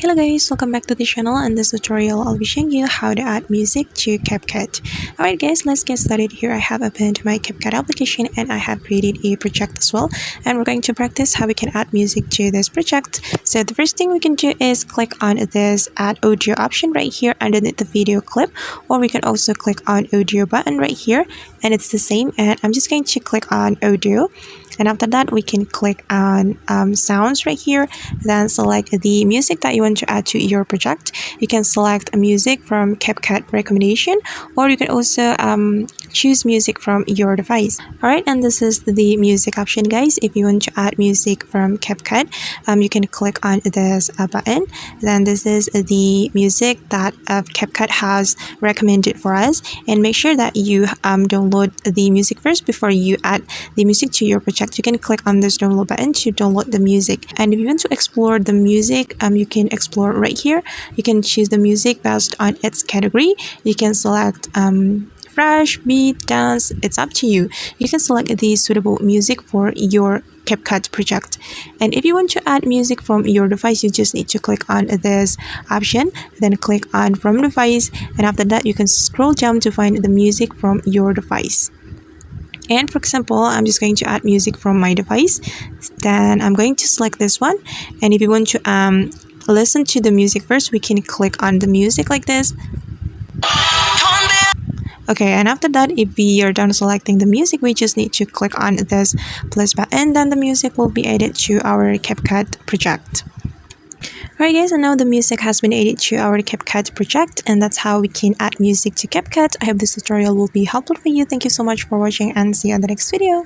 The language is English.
Hello guys, welcome back to the channel. In this tutorial, I'll be showing you how to add music to CapCut. Alright guys, let's get started. Here I have opened my CapCut application and I have created a project as well. And we're going to practice how we can add music to this project. So the first thing we can do is click on this add audio option right here underneath the video clip. Or we can also click on audio button right here. And it's the same. And I'm just going to click on audio. And after that, we can click on sounds right here. Then select the music that you want to add to your project. You can select a music from CapCut recommendation, or you can also choose music from your device. Alright, and this is the music option, guys. If you want to add music from CapCut, you can click on this button. Then this is the music that CapCut has recommended for us. And make sure that you download the music first before you add the music to your project. You can click on this download button to download the music. And if you want to explore the music, you can explore right here. You can choose the music based on its category. You can select fresh, beat, dance. It's up to you. You can select the suitable music for your CapCut project. And if you want to add music from your device, you just need to click on this option, then click on from device, and after that you can scroll down to find the music from your device. And for example, I'm just going to add music from my device. Then I'm going to select this one. And if you want to listen to the music first, we can click on the music like this. Okay, and after that, if we are done selecting the music, we just need to click on this plus button. Then the music will be added to our CapCut project. Alright guys, and now the music has been added to our CapCut project, and that's how we can add music to CapCut. I hope this tutorial will be helpful for you. Thank you so much for watching and see you on the next video.